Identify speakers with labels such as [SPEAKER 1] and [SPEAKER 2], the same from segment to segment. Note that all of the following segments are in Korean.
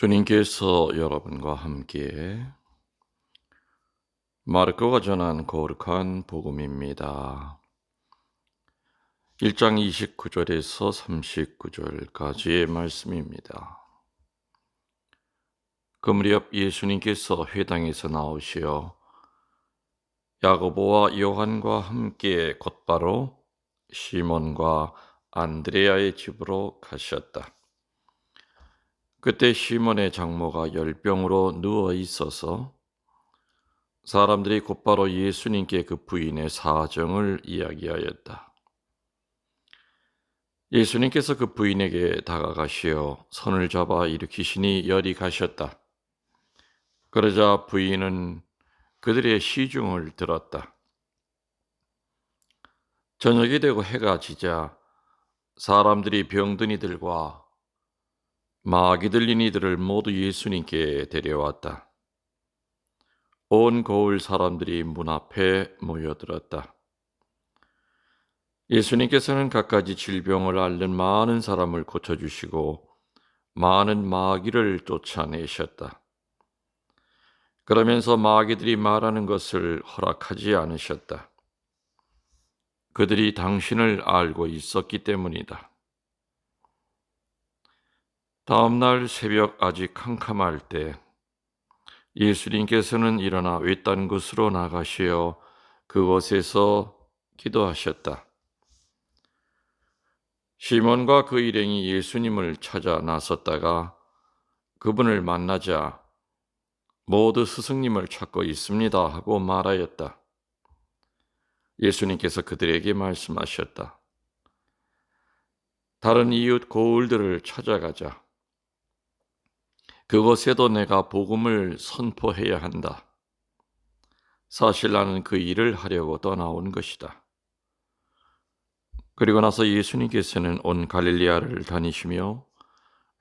[SPEAKER 1] 주님께서 여러분과 함께 마르코가 전한 거룩한 복음입니다. 1장 29절에서 39절까지의 말씀입니다. 그 무렵 예수님께서 회당에서 나오시어 야고보와 요한과 함께 곧바로 시몬과 안드레아의 집으로 가셨다. 그때 시몬의 장모가 열병으로 누워 있어서 사람들이 곧바로 예수님께 그 부인의 사정을 이야기하였다. 예수님께서 그 부인에게 다가가시어 손을 잡아 일으키시니 열이 가셨다. 그러자 부인은 그들의 시중을 들었다. 저녁이 되고 해가 지자 사람들이 병든 이들과 마귀 들린 이들을 모두 예수님께 데려왔다. 온 거울 사람들이 문 앞에 모여들었다. 예수님께서는 갖가지 질병을 앓는 많은 사람을 고쳐주시고 많은 마귀를 쫓아내셨다. 그러면서 마귀들이 말하는 것을 허락하지 않으셨다. 그들이 당신을 알고 있었기 때문이다. 다음 날 새벽 아직 캄캄할 때 예수님께서는 일어나 외딴 곳으로 나가시어 그곳에서 기도하셨다. 시몬과 그 일행이 예수님을 찾아 나섰다가 그분을 만나자 모두 스승님을 찾고 있습니다 하고 말하였다. 예수님께서 그들에게 말씀하셨다. 다른 이웃 고을들을 찾아가자. 그곳에도 내가 복음을 선포해야 한다. 사실 나는 그 일을 하려고 떠나온 것이다. 그리고 나서 예수님께서는 온 갈릴리아를 다니시며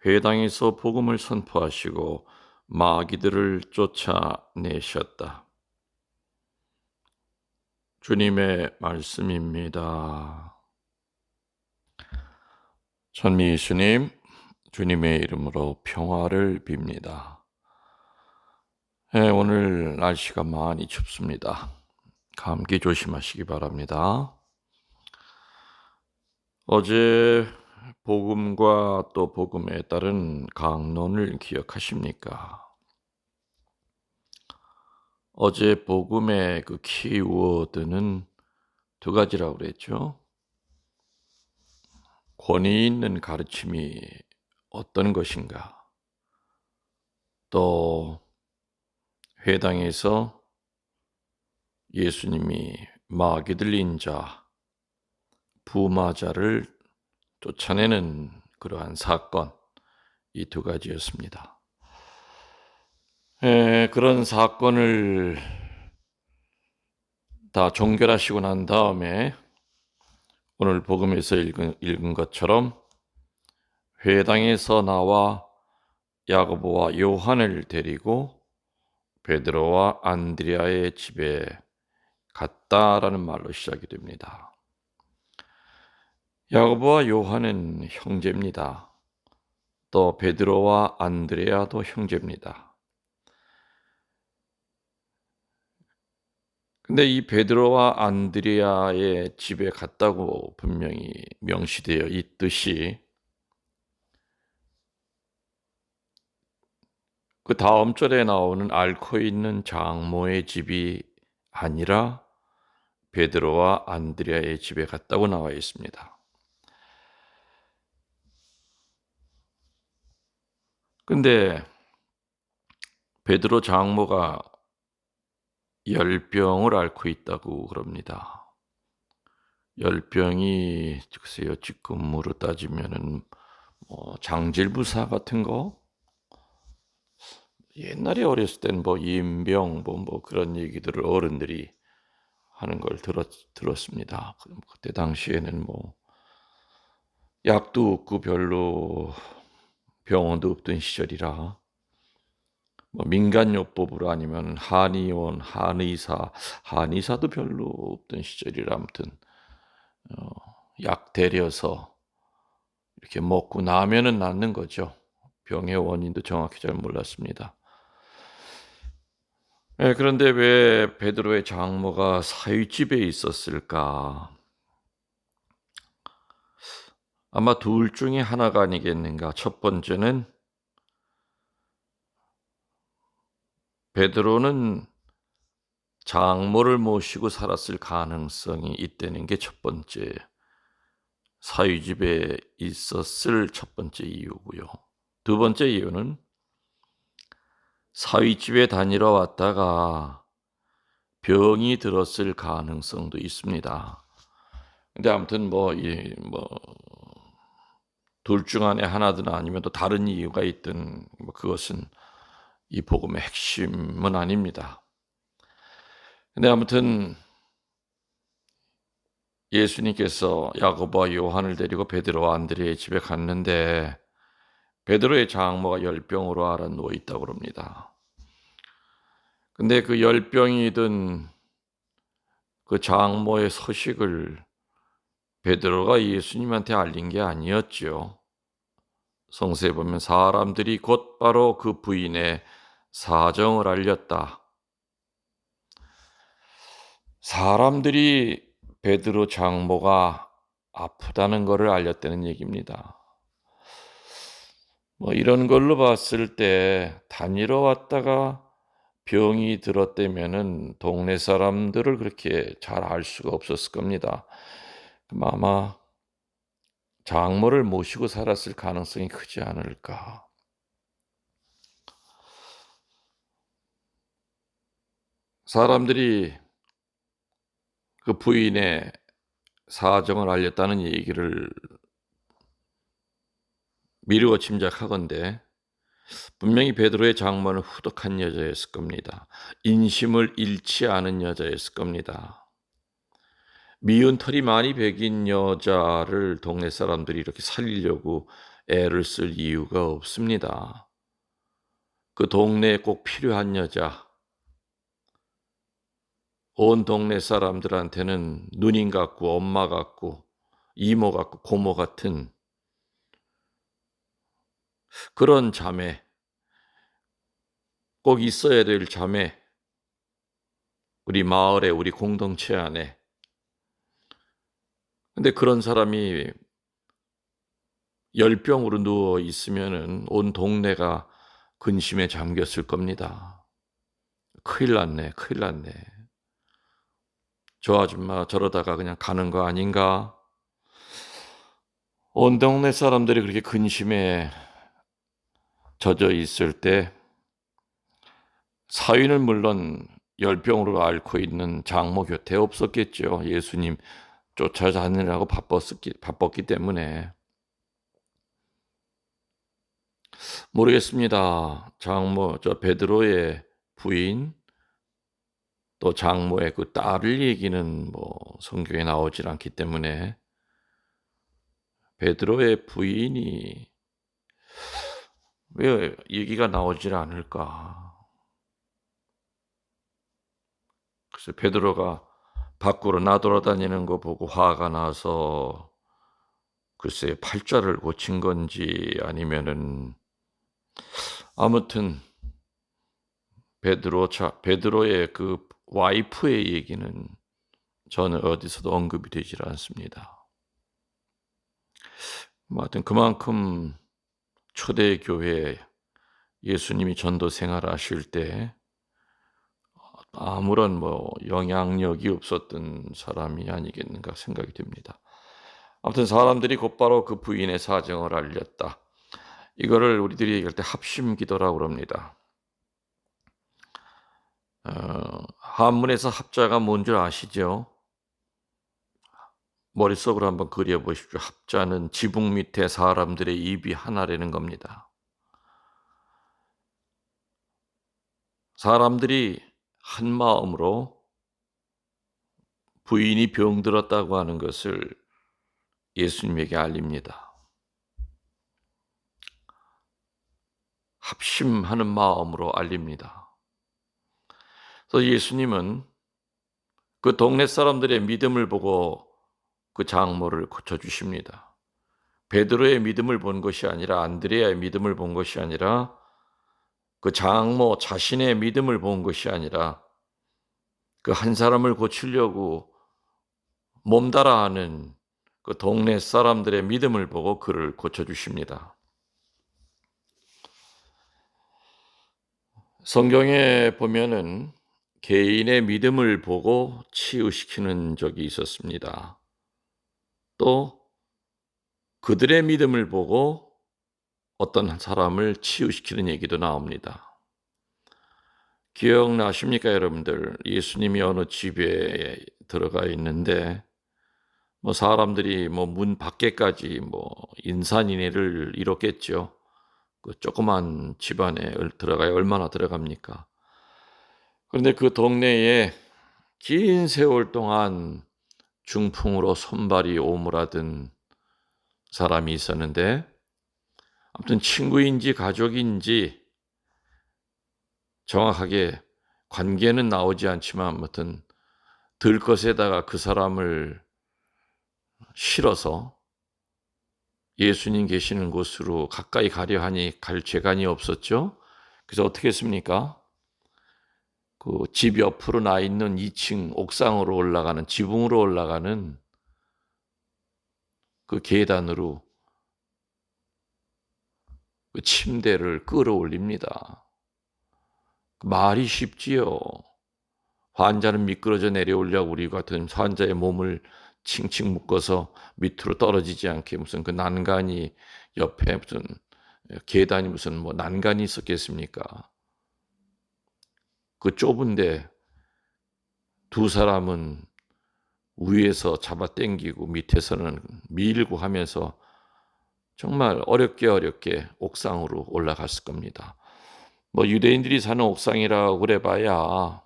[SPEAKER 1] 회당에서 복음을 선포하시고 마귀들을 쫓아내셨다. 주님의 말씀입니다. 전미 예수님, 주님의 이름으로 평화를 빕니다. 오늘 날씨가 많이 춥습니다. 감기 조심하시기 바랍니다. 어제 복음과 또 복음에 따른 강론을 기억하십니까? 어제 복음의 그 키워드는 두 가지라고 그랬죠. 권위 있는 가르침이 어떤 것인가? 또 회당에서 예수님이 마귀 들린 자, 부마자를 쫓아내는 그러한 사건, 이 두 가지였습니다. 그런 사건을 다 종결하시고 난 다음에 오늘 복음에서 읽은 것처럼 회당에서 나와 야고보와 요한을 데리고 베드로와 안드레아의 집에 갔다라는 말로 시작이 됩니다. 야고보와 요한은 형제입니다. 또 베드로와 안드레아도 형제입니다. 근데 이 베드로와 안드레아의 집에 갔다고 분명히 명시되어 있듯이 그 다음 절에 나오는 앓고 있는 장모의 집이 아니라 베드로와 안드레아의 집에 갔다고 나와 있습니다. 근데 베드로 장모가 열병을 앓고 있다고 그럽니다. 열병이 글쎄요, 지금으로 따지면은 장질부사 같은 거, 옛날에 어렸을 때는 임병 그런 얘기들을 어른들이 하는 걸 들었습니다. 그때 당시에는 약도 없고 별로 병원도 없던 시절이라 민간요법으로 아니면 한의원, 한의사도 별로 없던 시절이라 아무튼 약 데려서 이렇게 먹고 나면은 낫는 거죠. 병의 원인도 정확히 잘 몰랐습니다. 그런데 왜 베드로의 장모가 사윗집에 있었을까? 아마 둘 중에 하나가 아니겠는가. 첫 번째는 베드로는 장모를 모시고 살았을 가능성이 있다는 게 첫 번째, 사위집에 있었을 첫 번째 이유고요. 두 번째 이유는 사위집에 다니러 왔다가 병이 들었을 가능성도 있습니다. 근데 아무튼 둘 중 안에 하나든 아니면 또 다른 이유가 있든 그것은 이 복음의 핵심은 아닙니다. 근데 아무튼 예수님께서 야고보와 요한을 데리고 베드로와 안드레의 집에 갔는데 베드로의 장모가 열병으로 앓아 누워 있다고 합니다. 근데 그 열병이 든 그 장모의 소식을 베드로가 예수님한테 알린 게 아니었죠. 성서에 보면 사람들이 곧바로 그 부인의 사정을 알렸다. 사람들이 베드로 장모가 아프다는 것을 알렸다는 얘기입니다. 이런 걸로 봤을 때 다니러 왔다가 병이 들었다면은 동네 사람들을 그렇게 잘 알 수가 없었을 겁니다. 그럼 아마 장모를 모시고 살았을 가능성이 크지 않을까. 사람들이 그 부인의 사정을 알렸다는 얘기를 미루어 짐작하건대 분명히 베드로의 장모는 후덕한 여자였을 겁니다. 인심을 잃지 않은 여자였을 겁니다. 미운 털이 많이 배긴 여자를 동네 사람들이 이렇게 살리려고 애를 쓸 이유가 없습니다. 그 동네에 꼭 필요한 여자, 온 동네 사람들한테는 누님 같고 엄마 같고 이모 같고 고모 같은 그런 자매, 꼭 있어야 될 자매, 우리 마을에 우리 공동체 안에. 근데 그런 사람이 열병으로 누워 있으면은 온 동네가 근심에 잠겼을 겁니다. 큰일 났네, 큰일 났네. 저 아줌마 저러다가 그냥 가는 거 아닌가? 온 동네 사람들이 그렇게 근심에 젖어 있을 때 사위는 물론 열병으로 앓고 있는 장모 곁에 없었겠죠. 예수님 쫓아다니느라고 바빴기 때문에. 모르겠습니다. 베드로의 부인 또 장모의 그 딸을 얘기는 성경에 나오질 않기 때문에 베드로의 부인이 왜 얘기가 나오질 않을까? 그래서 베드로가 밖으로 나돌아다니는 거 보고 화가 나서 글쎄 팔자를 고친 건지 아니면은 아무튼 베드로의 그 와이프의 얘기는 저는 어디서도 언급이 되질 않습니다. 하여튼 그만큼 초대교회 예수님이 전도 생활하실 때 아무런 영향력이 없었던 사람이 아니겠는가 생각이 됩니다. 아무튼 사람들이 곧바로 그 부인의 사정을 알렸다. 이거를 우리들이 얘기할 때 합심기도라고 그럽니다. 한문에서 합자가 뭔 줄 아시죠? 머릿속으로 한번 그려보십시오. 합자는 지붕 밑에 사람들의 입이 하나라는 겁니다. 사람들이 한 마음으로 부인이 병들었다고 하는 것을 예수님에게 알립니다. 합심하는 마음으로 알립니다. 그래서 예수님은 그 동네 사람들의 믿음을 보고 그 장모를 고쳐주십니다. 베드로의 믿음을 본 것이 아니라 안드레아의 믿음을 본 것이 아니라 그 장모 자신의 믿음을 본 것이 아니라 그 한 사람을 고치려고 몸달아 하는 그 동네 사람들의 믿음을 보고 그를 고쳐주십니다. 성경에 보면은 개인의 믿음을 보고 치유시키는 적이 있었습니다. 또 그들의 믿음을 보고 어떤 사람을 치유시키는 얘기도 나옵니다. 기억나십니까, 여러분들? 예수님이 어느 집에 들어가 있는데 사람들이 문 밖에까지 인산인해를 이뤘겠죠. 그 조그만 집안에 들어가야 얼마나 들어갑니까? 그런데 그 동네에 긴 세월 동안 중풍으로 손발이 오므라든 사람이 있었는데, 아무튼 친구인지 가족인지 정확하게 관계는 나오지 않지만 아무튼 들것에다가 그 사람을 실어서 예수님 계시는 곳으로 가까이 가려 하니 갈 재간이 없었죠. 그래서 어떻게 했습니까? 그 집 옆으로 나 있는 2층 옥상으로 올라가는, 지붕으로 올라가는 그 계단으로 그 침대를 끌어올립니다. 말이 쉽지요. 환자는 미끄러져 내려오려고 우리 같은 환자의 몸을 칭칭 묶어서 밑으로 떨어지지 않게 무슨 그 난간이 옆에 무슨 계단이 무슨 난간이 있었겠습니까? 그 좁은데 두 사람은 위에서 잡아 당기고 밑에서는 밀고 하면서 정말 어렵게 옥상으로 올라갔을 겁니다. 유대인들이 사는 옥상이라고 그래봐야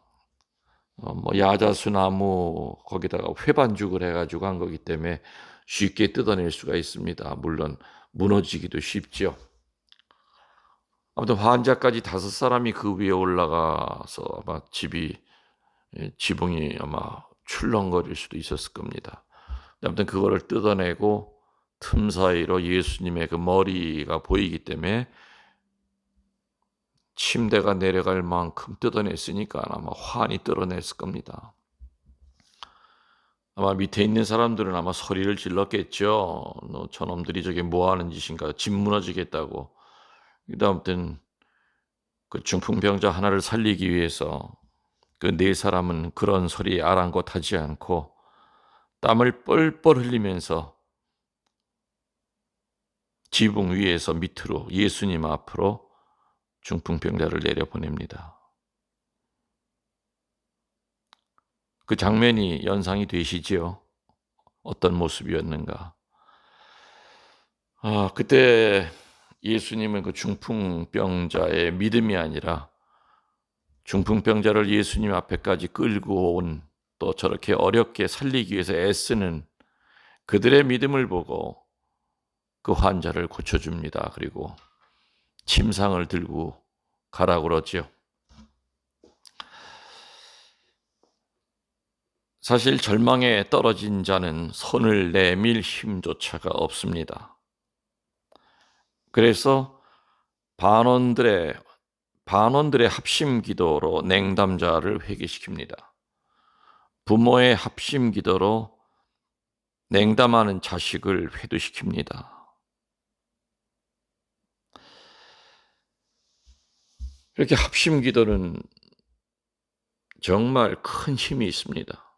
[SPEAKER 1] 야자수나무 거기다가 회반죽을 해가지고 한 거기 때문에 쉽게 뜯어낼 수가 있습니다. 물론 무너지기도 쉽죠. 아무튼 환자까지 5사람이 그 위에 올라가서 아마 지붕이 아마 출렁거릴 수도 있었을 겁니다. 아무튼 그거를 뜯어내고 틈 사이로 예수님의 그 머리가 보이기 때문에 침대가 내려갈 만큼 뜯어냈으니까 아마 환히 뜯어냈을 겁니다. 아마 밑에 있는 사람들은 아마 소리를 질렀겠죠. 너 저놈들이 저게 뭐하는 짓인가, 집 무너지겠다고. 아무튼 그 중풍병자 하나를 살리기 위해서 그 4사람은 그런 소리에 아랑곳하지 않고 땀을 뻘뻘 흘리면서 지붕 위에서 밑으로 예수님 앞으로 중풍병자를 내려보냅니다. 그 장면이 연상이 되시지요? 어떤 모습이었는가? 그때 예수님은 그 중풍병자의 믿음이 아니라 중풍병자를 예수님 앞에까지 끌고 온, 또 저렇게 어렵게 살리기 위해서 애쓰는 그들의 믿음을 보고 그 환자를 고쳐줍니다. 그리고 침상을 들고 가라고 그러죠. 사실 절망에 떨어진 자는 손을 내밀 힘조차가 없습니다. 그래서 반원들의 합심 기도로 냉담자를 회개시킵니다. 부모의 합심 기도로 냉담하는 자식을 회도시킵니다. 이렇게 합심 기도는 정말 큰 힘이 있습니다.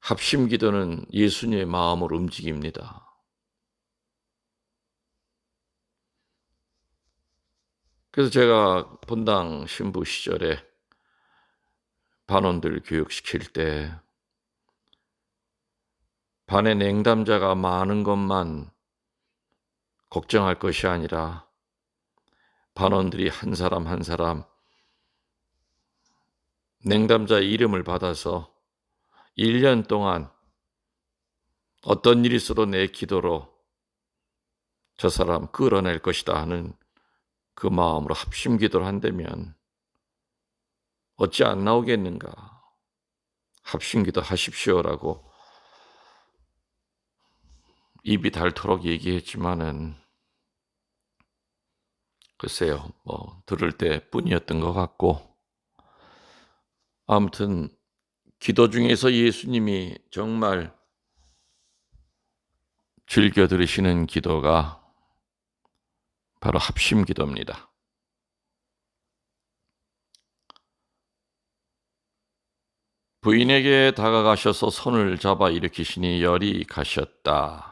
[SPEAKER 1] 합심 기도는 예수님의 마음을 움직입니다. 그래서 제가 본당 신부 시절에 반원들 교육시킬 때 반에 냉담자가 많은 것만 걱정할 것이 아니라 반원들이 한 사람 한 사람 냉담자의 이름을 받아서 1년 동안 어떤 일이 있어도 내 기도로 저 사람 끌어낼 것이다 하는 그 마음으로 합심 기도를 한다면 어찌 안 나오겠는가. 합심 기도 하십시오라고 입이 닳도록 얘기했지만은 글쎄요, 들을 때뿐이었던 것 같고, 아무튼 기도 중에서 예수님이 정말 즐겨 들으시는 기도가 바로 합심 기도입니다. 부인에게 다가가셔서 손을 잡아 일으키시니 열이 가셨다.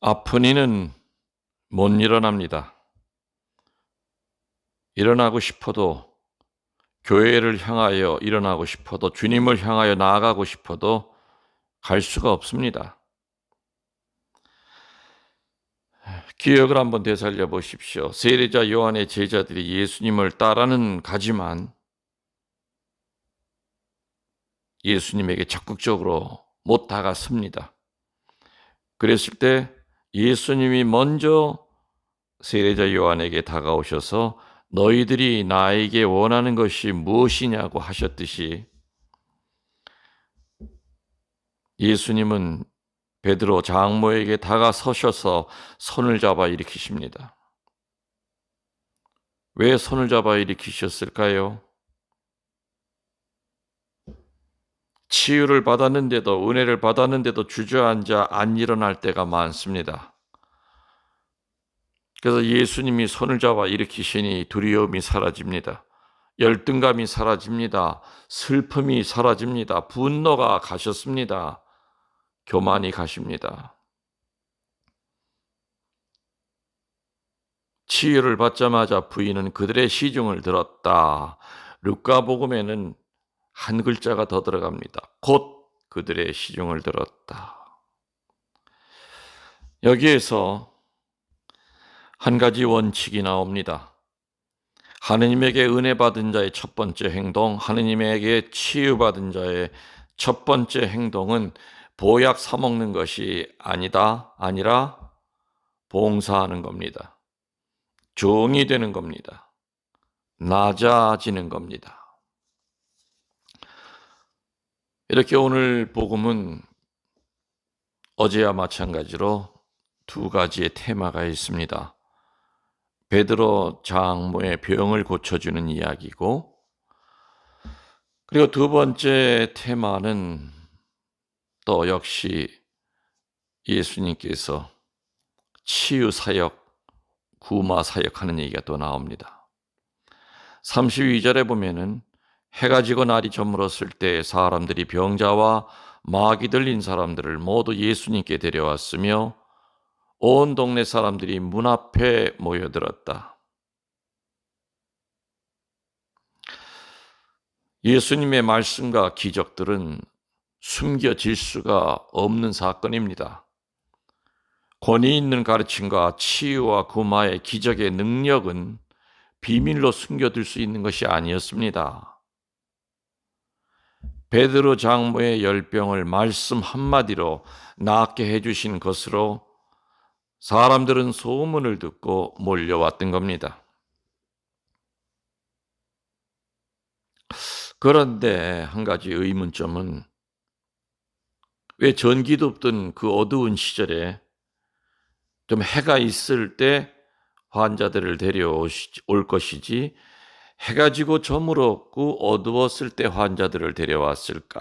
[SPEAKER 1] 아픈 이는 못 일어납니다. 일어나고 싶어도, 교회를 향하여 일어나고 싶어도, 주님을 향하여 나아가고 싶어도 갈 수가 없습니다. 기억을 한번 되살려 보십시오. 세례자 요한의 제자들이 예수님을 따라는 가지만 예수님에게 적극적으로 못 다가섭니다. 그랬을 때 예수님이 먼저 세례자 요한에게 다가오셔서 너희들이 나에게 원하는 것이 무엇이냐고 하셨듯이 예수님은 베드로 장모에게 다가서셔서 손을 잡아 일으키십니다. 왜 손을 잡아 일으키셨을까요? 치유를 받았는데도, 은혜를 받았는데도 주저앉아 안 일어날 때가 많습니다. 그래서 예수님이 손을 잡아 일으키시니 두려움이 사라집니다. 열등감이 사라집니다. 슬픔이 사라집니다. 분노가 가셨습니다. 교만이 가십니다. 치유를 받자마자 부인은 그들의 시중을 들었다. 루카복음에는 한 글자가 더 들어갑니다. 곧 그들의 시중을 들었다. 여기에서 한 가지 원칙이 나옵니다. 하느님에게 은혜 받은 자의 첫 번째 행동, 하느님에게 치유받은 자의 첫 번째 행동은 보약 사먹는 것이 아니라 봉사하는 겁니다. 종이 되는 겁니다. 낮아지는 겁니다. 이렇게 오늘 복음은 어제와 마찬가지로 두 가지의 테마가 있습니다. 베드로 장모의 병을 고쳐주는 이야기고, 그리고 두 번째 테마는 또 역시 예수님께서 치유 사역, 구마 사역하는 얘기가 또 나옵니다. 32절에 보면은 해가 지고 날이 저물었을 때 사람들이 병자와 마귀 들린 사람들을 모두 예수님께 데려왔으며 온 동네 사람들이 문 앞에 모여들었다. 예수님의 말씀과 기적들은 숨겨질 수가 없는 사건입니다. 권위 있는 가르침과 치유와 구마의 기적의 능력은 비밀로 숨겨둘 수 있는 것이 아니었습니다. 베드로 장모의 열병을 말씀 한마디로 낫게 해주신 것으로 사람들은 소문을 듣고 몰려왔던 겁니다. 그런데 한 가지 의문점은 왜 전기도 없던 그 어두운 시절에 좀 해가 있을 때 환자들을 데려올 것이지 해가 지고 저물었고 어두웠을 때 환자들을 데려왔을까?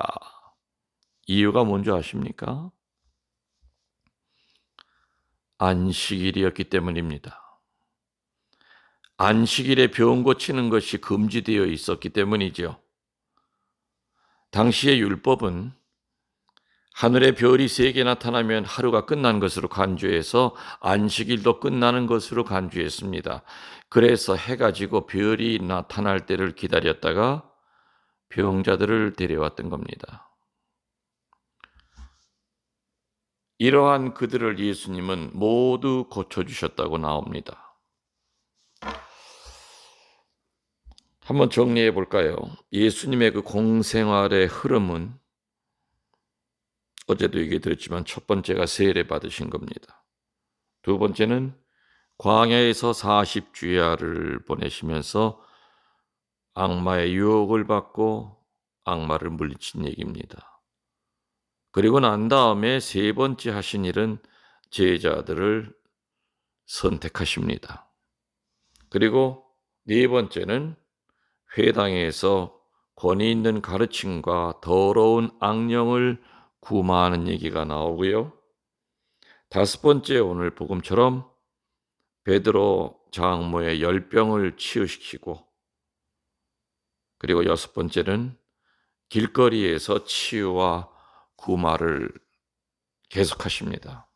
[SPEAKER 1] 이유가 뭔지 아십니까? 안식일이었기 때문입니다. 안식일에 병 고치는 것이 금지되어 있었기 때문이죠. 당시의 율법은 하늘에 별이 3개 나타나면 하루가 끝난 것으로 간주해서 안식일도 끝나는 것으로 간주했습니다. 그래서 해가 지고 별이 나타날 때를 기다렸다가 병자들을 데려왔던 겁니다. 이러한 그들을 예수님은 모두 고쳐주셨다고 나옵니다. 한번 정리해 볼까요? 예수님의 그 공생활의 흐름은 어제도 얘기 드렸지만 첫 번째가 세례 받으신 겁니다. 두 번째는 광야에서 40주야를 보내시면서 악마의 유혹을 받고 악마를 물리친 얘기입니다. 그리고 난 다음에 세 번째 하신 일은 제자들을 선택하십니다. 그리고 네 번째는 회당에서 권위 있는 가르침과 더러운 악령을 구마하는 얘기가 나오고요. 다섯 번째, 오늘 복음처럼 베드로 장모의 열병을 치유시키고, 그리고 여섯 번째는 길거리에서 치유와 구마를 계속하십니다.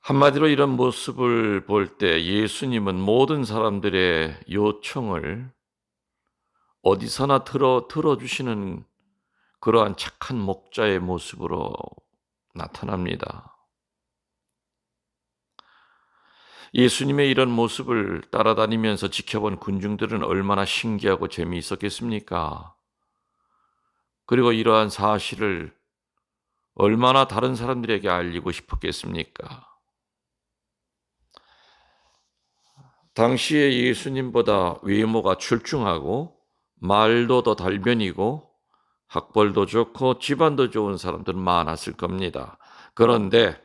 [SPEAKER 1] 한마디로 이런 모습을 볼 때 예수님은 모든 사람들의 요청을 어디서나 들어주시는 그러한 착한 목자의 모습으로 나타납니다. 예수님의 이런 모습을 따라다니면서 지켜본 군중들은 얼마나 신기하고 재미있었겠습니까? 그리고 이러한 사실을 얼마나 다른 사람들에게 알리고 싶었겠습니까? 당시에 예수님보다 외모가 출중하고 말도 더 달변이고 학벌도 좋고 집안도 좋은 사람들은 많았을 겁니다. 그런데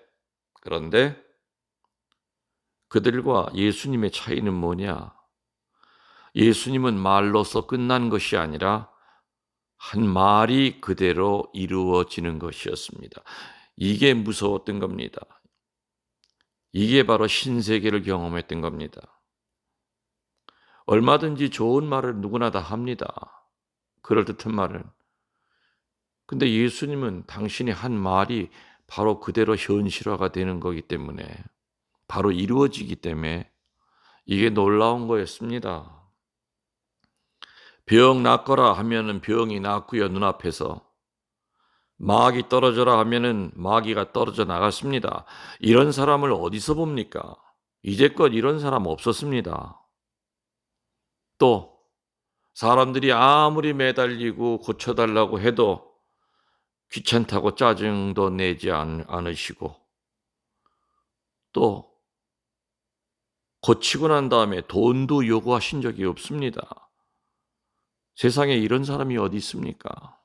[SPEAKER 1] 그들과 예수님의 차이는 뭐냐? 예수님은 말로써 끝난 것이 아니라 한 말이 그대로 이루어지는 것이었습니다. 이게 무서웠던 겁니다. 이게 바로 신세계를 경험했던 겁니다. 얼마든지 좋은 말을 누구나 다 합니다. 그럴듯한 말은. 근데 예수님은 당신이 한 말이 바로 그대로 현실화가 되는 거기 때문에, 바로 이루어지기 때문에 이게 놀라운 거였습니다. 병 낫거라 하면은 병이 낫고요, 눈앞에서. 마귀 떨어져라 하면은 마귀가 떨어져 나갔습니다. 이런 사람을 어디서 봅니까? 이제껏 이런 사람 없었습니다. 또 사람들이 아무리 매달리고 고쳐달라고 해도 귀찮다고 짜증도 내지 않으시고, 또 고치고 난 다음에 돈도 요구하신 적이 없습니다. 세상에 이런 사람이 어디 있습니까?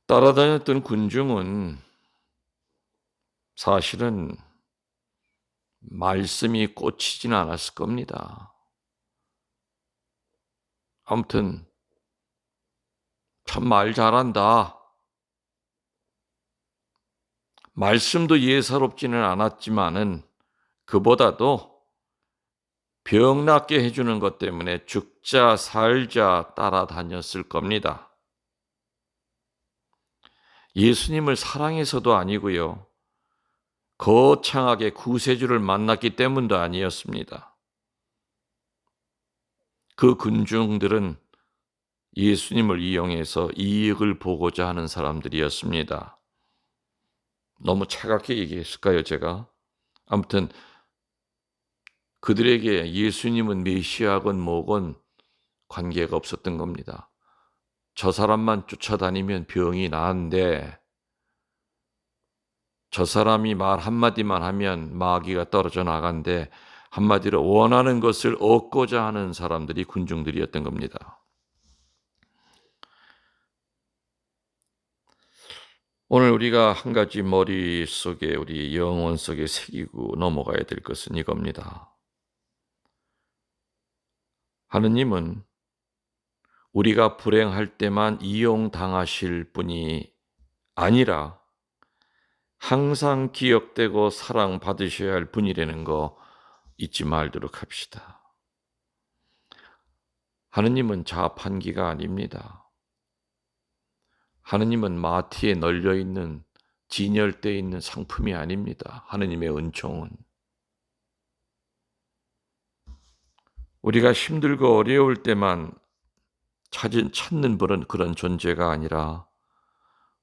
[SPEAKER 1] 따라다녔던 군중은 사실은 말씀이 꽂히진 않았을 겁니다. 아무튼 참 말 잘한다. 말씀도 예사롭지는 않았지만은 그보다도 병 낫게 해주는 것 때문에 죽자 살자 따라다녔을 겁니다. 예수님을 사랑해서도 아니고요, 거창하게 구세주를 만났기 때문도 아니었습니다. 그 군중들은 예수님을 이용해서 이익을 보고자 하는 사람들이었습니다. 너무 차갑게 얘기했을까요, 제가? 아무튼 그들에게 예수님은 메시아건 뭐건 관계가 없었던 겁니다. 저 사람만 쫓아다니면 병이 나은데, 저 사람이 말 한마디만 하면 마귀가 떨어져 나간대, 한마디로 원하는 것을 얻고자 하는 사람들이 군중들이었던 겁니다. 오늘 우리가 한 가지 머릿속에, 우리 영혼 속에 새기고 넘어가야 될 것은 이겁니다. 하느님은 우리가 불행할 때만 이용당하실 분이 아니라 항상 기억되고 사랑받으셔야 할 분이라는 거 잊지 말도록 합시다. 하느님은 자판기가 아닙니다. 하느님은 마티에 널려있는 진열되어 있는 상품이 아닙니다. 하느님의 은총은. 우리가 힘들고 어려울 때만 찾는 그런 존재가 아니라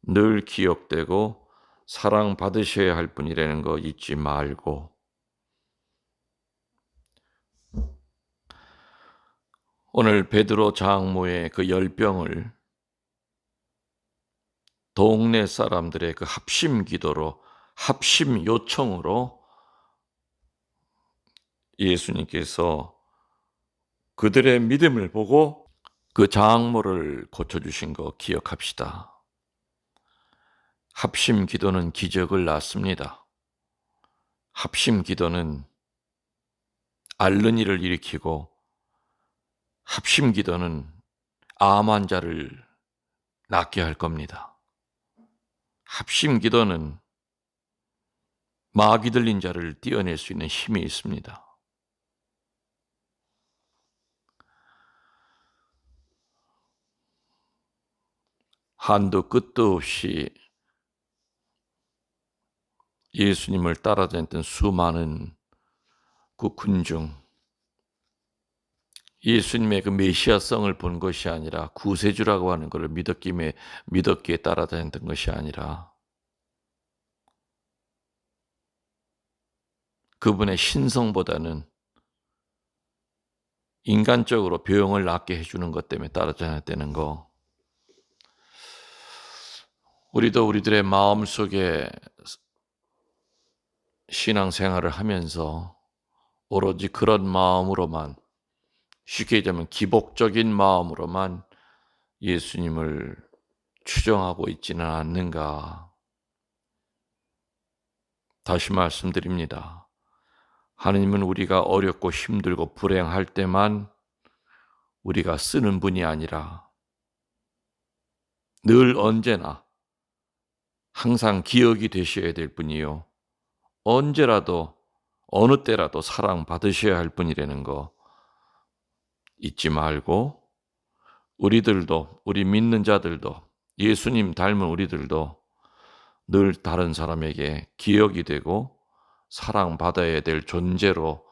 [SPEAKER 1] 늘 기억되고 사랑받으셔야 할 분이라는 거 잊지 말고, 오늘 베드로 장모의 그 열병을 동네 사람들의 그 합심 기도로, 합심 요청으로 예수님께서 그들의 믿음을 보고 그 장모를 고쳐주신 거 기억합시다. 합심 기도는 기적을 낳습니다. 합심 기도는 앓는 일을 일으키고, 합심 기도는 암 환자를 낫게 할 겁니다. 합심 기도는 마귀 들린 자를 떼어낼 수 있는 힘이 있습니다. 한도 끝도 없이 예수님을 따라다녔던 수많은 그 군중, 예수님의 그 메시아성을 본 것이 아니라 구세주라고 하는 것을 믿었기에 따라다녔던 것이 아니라 그분의 신성보다는 인간적으로 병을 낫게 해주는 것 때문에 따라다녔다는 거, 우리도 우리들의 마음속에 신앙생활을 하면서 오로지 그런 마음으로만, 쉽게 얘기하면 기복적인 마음으로만 예수님을 추종하고 있지는 않는가. 다시 말씀드립니다. 하나님은 우리가 어렵고 힘들고 불행할 때만 우리가 쓰는 분이 아니라 늘 언제나 항상 기억이 되셔야 될 분이요, 언제라도 어느 때라도 사랑받으셔야 할 분이라는 거 잊지 말고, 우리들도, 우리 믿는 자들도, 예수님 닮은 우리들도 늘 다른 사람에게 기억이 되고 사랑받아야 될 존재로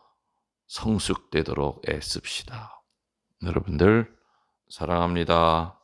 [SPEAKER 1] 성숙되도록 애씁시다. 여러분들 사랑합니다.